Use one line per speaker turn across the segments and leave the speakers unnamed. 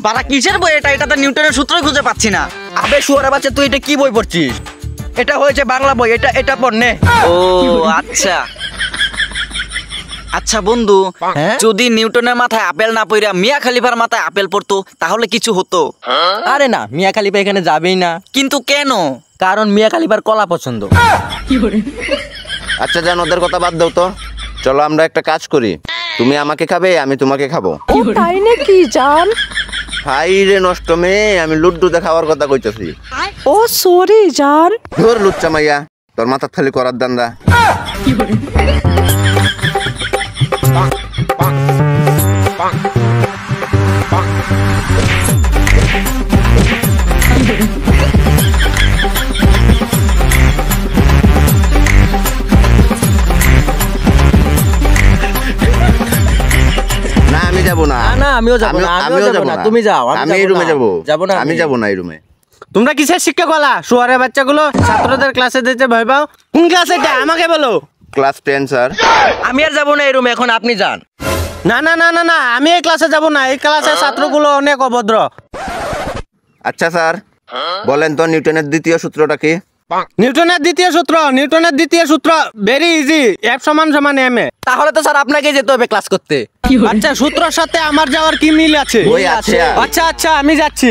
বাড়া কিসের বই এটা? এটা তো নিউটনের সূত্রই খুঁজে পাচ্ছি না।
আবে শুয়ারে বাচ্চা, তুই এটা কি বই পড়ছিস? এটা হয়েছে বাংলা বই, এটা পড় নে।
ও আচ্ছা আচ্ছা বন্ধু, যদি নিউটনের মাথায় আপেল না পড়া মিয়া খলিফার মাথায় আপেল পড়তো তাহলে কিছু হতো?
আরে না, মিয়া খলিফা এখানে যাবেই না।
কিন্তু কেন?
কারণ মিয়া খলিফার কলা পছন্দ।
আচ্ছা জান, ওদের কথা বাদ দাও তো, চলো আমরা একটা কাজ করি। তুমি আমাকে খাবে, আমি তোমাকে খাবো।
ও তাই নাকি জান?
হাই রে নষ্ট মেয়ে, আমি লুড্ডুতে খাওয়ার কথা কইতেছি।
ও সরি জান।
ধর লুচ্চা মাইয়া, তোর মাথা খালি করার দান্দা। না আমি যাবো না।
না আমিও যাবো না,
আমিও যাবো না।
তুমি যাও,
আমি এই রুমে যাবো।
যাবো না,
আমি যাবো না এই রুমে।
তোমরা কিসের শিক্ষক বলা? শুয়ারের বাচ্চাগুলো ছাত্রদের ক্লাসে দিতে ভয় পাও। কোন ক্লাস এটা আমাকে বলো।
Class 10 sir.
আমি আর যাবো না এই রুমে, এখন আপনি যান।
না না না না না, আমি এই ক্লাসে যাব না। এই ক্লাসের ছাত্রগুলো অনেক অভদ্র।
আচ্ছা স্যার, বলেন তো নিউটনের দ্বিতীয় সূত্রটা কি?
নিউটনের দ্বিতীয় সূত্র ভেরি ইজি, F = ma।
তাহলে তো স্যার আপনাকে যেতে হবে ক্লাস করতে।
আচ্ছা, সূত্রের সাথে আমার যাওয়ার কি মিল আছে?
ওই আছে।
আচ্ছা আচ্ছা, আমি যাচ্ছি।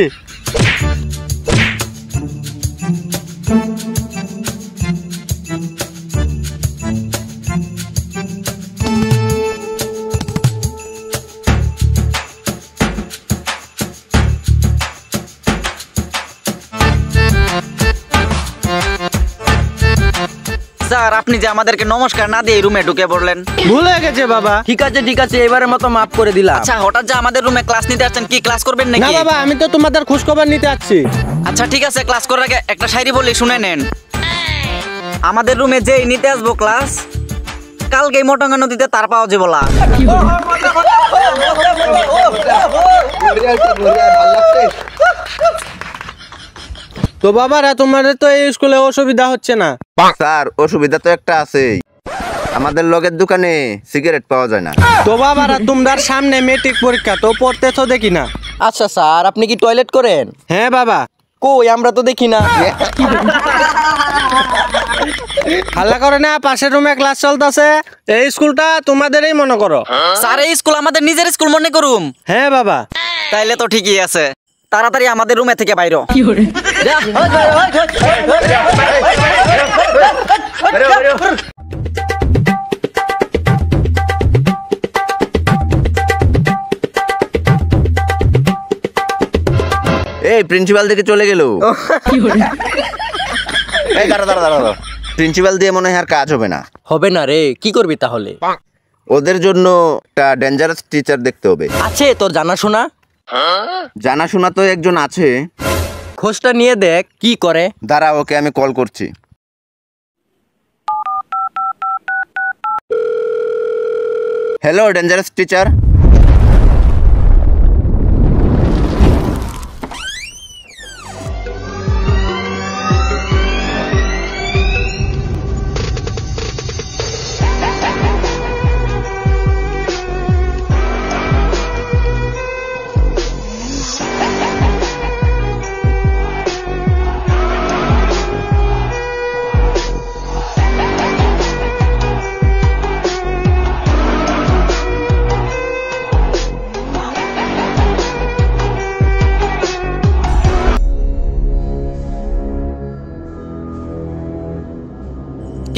স্যার আপনি যে আমাদেরকে নমস্কার না দিয়ে রুমে ঢুকে পড়লেন।
ভুল হয়ে গেছে বাবা।
ঠিক আছে, এবারের মতো মাফ করে দিলাম।
আচ্ছা হঠাৎ যে আমাদের রুমে ক্লাস নিতে আসছেন, কি ক্লাস করবেন
না
নাকি?
বাবা, আমি তো তোমাদের খোঁজখবর নিতে আসছি।
আচ্ছা ঠিক আছে, ক্লাস করার আগে একটা শায়রি বলি, শুনে নেন। আমাদের রুমে যেই নিতে আসবো ক্লাস, কালকেই মোটঙ্গা নদীতে তার পাওয়া যে বলা।
তো বাবারা, তোমাদের তো এই স্কুলে অসুবিধা হচ্ছে না?
স্যার অসুবিধা তো একটা আছেই, আমাদের লগের দোকানে সিগারেট পাওয়া যায় না।
তো বাবারা, তোমরা সামনে মেট্রিক পরীক্ষা, তো পড়তে তো দেখি না।
আচ্ছা স্যার, আপনি কি টয়লেট করেন?
হ্যাঁ বাবা।
কই, আমরা তো দেখি না।
হাল্লা করে না, পাশের রুমে ক্লাস চলতেছে। এই স্কুলটা তোমাদেরই মনে করো।
স্যার এই স্কুল আমাদের নিজের স্কুল মনে করুম।
হ্যাঁ বাবা।
তাইলে তো ঠিকই আছে, তাড়াতাড়ি আমাদের রুমে থেকে বাইরো।
এই প্রিন্সিপাল থেকে চলে গেল। এই দাঁড়া, প্রিন্সিপাল দিয়ে মনে হয় আর কাজ হবে না।
হবে না রে, কি করবি তাহলে?
ওদের জন্য একটা ডেঞ্জারাস টিচার দেখতে হবে।
আছে তোর জানাশোনা?
জানাশোনা তো একজন আছে।
খোঁজটা নিয়ে দেখ কি করে।
দাঁড়া, ওকে আমি কল করছি। Hello dangerous teacher.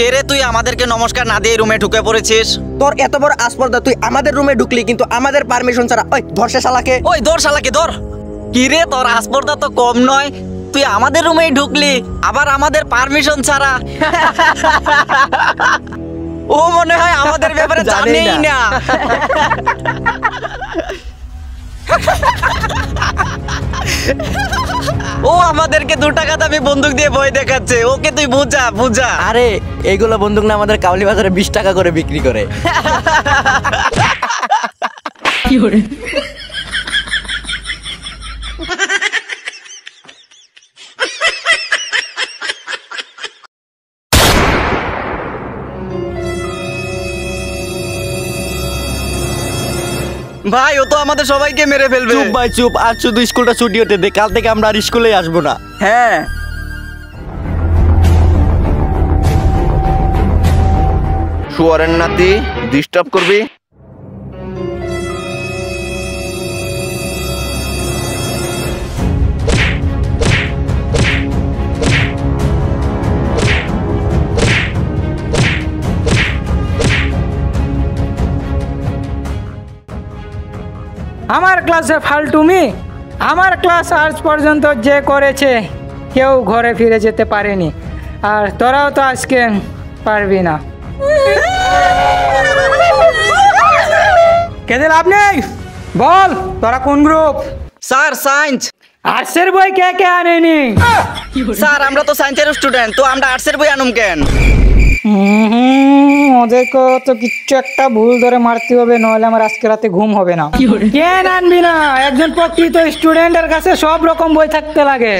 কে রে তুই আমাদেরকে নমস্কার না দিয়ে রুমে ঢুকে পড়েছিস?
তোর এত বড় আসপর্দা, তুই আমাদের রুমে ঢুকলি কিন্তু আমাদের পারমিশন ছাড়া। ওই ধর সে শালাকে।
ওই ধর শালাকে ধর। কি রে তোর আসপর্দা তো কম নয়, তুই আমাদের রুমেই ঢুকলি আবার আমাদের পারমিশন ছাড়া। ও মনে হয় আমাদের ব্যাপারে জানেই না। ও আমাদেরকে 2 টাকা দামি বন্দুক দিয়ে ভয় দেখাচ্ছে। ওকে তুই বুঝা।
আরে এইগুলো বন্দুক না, আমাদের কাউলি বাজারে 20 টাকা করে বিক্রি করে।
ভাই ও তো আমাদের সবাইকে মেরে ফেলবে।
চুপ ভাই চুপ, আর শুধু স্কুলটা ছুটি হতে দে, কাল থেকে আমরা আর স্কুলে আসবো না।
হ্যাঁ
শুয়ারের নাতি ডিস্টার্ব করবি?
আমার ক্লাসে ফালতুমি, আমার ক্লাস আজ পর্যন্ত যে করেছে কেউ ঘরে ফিরে যেতে পারেনি, আর তোরাও তো আজকে পারবি না। কেঁদে লাভ নেই, বল তোরা কোন গ্রুপ?
Sir science.
আর্টসের বই কে কে আনেনি?
স্যার আমরা তো সায়েন্সের স্টুডেন্ট, তো আমরা আর্টসের বই আনুম কেন?
ওদেরকে তো কিচ্ছু একটা ভুল ধরে মারতে হবে, নাহলে আমার আজকে রাতে ঘুম হবে না। কেন আনবি না? একজন প্রকৃত স্টুডেন্টের কাছে সব রকম বই থাকতে লাগে।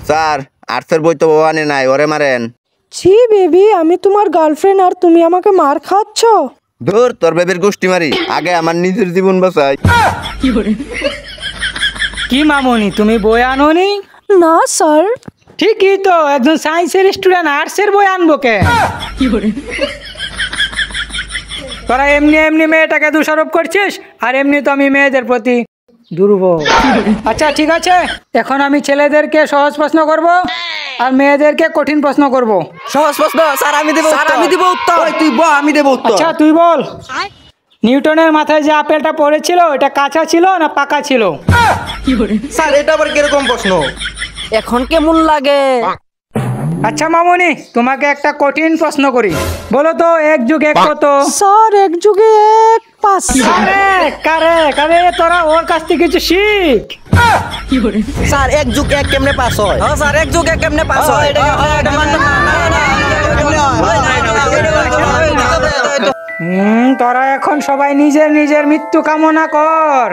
স্যার আর্টসের বই তো আনে নাই, ওরে মারেন।
ছি বেবি, আমি তোমার গার্লফ্রেন্ড আর তুমি আমাকে মার খাচ্ছ?
ধুর, তোর বেবির গোষ্ঠী মারি, আগে আমার নিজের জীবন বাঁচাই।
কি মামুনি, তুমি বই আনোনি?
না স্যার।
ঠিকই তো, একজন সায়েন্সের স্টুডেন্ট আর্টসের বই আনবো কে? তোরা এমনি এমনি মেয়েটাকে দোষারোপ করছিস, আর এমনি তো আমি মেয়েদের প্রতি দুর্বল। আচ্ছা ঠিক আছে, এখন আমি ছেলেদেরকে সহজ প্রশ্ন করব আর মেয়েদেরকে কঠিন প্রশ্ন করব।
সহজ প্রশ্ন স্যার আমি দেব, স্যার আমি দেব উত্তর।
ওই তুই বল, আমি দেবো উত্তর।
আচ্ছা তুই বল, নিউটনের মাথায় যে আপেলটা পড়েছিল এটা কাঁচা ছিল না পাকা ছিল?
স্যার এটা আবার কিরকম প্রশ্ন?
এখন কেমন লাগে?
আচ্ছা মামুনি, তোমাকে একটা কঠিন প্রশ্ন করি, বলো তো 1 + 1 কত?
স্যার 1 + 1 5।
কারেক্ট কারেক্ট, আরে তোরা ওর কাছ থেকে কিছু শিখ।
স্যার 1 + 1 কেমনে পাস হয়?
হ্যাঁ স্যার 1 + 1 কেমনে পাস হয়?
তোরা এখন সবাই নিজের নিজের মৃত্যু কামনা কর।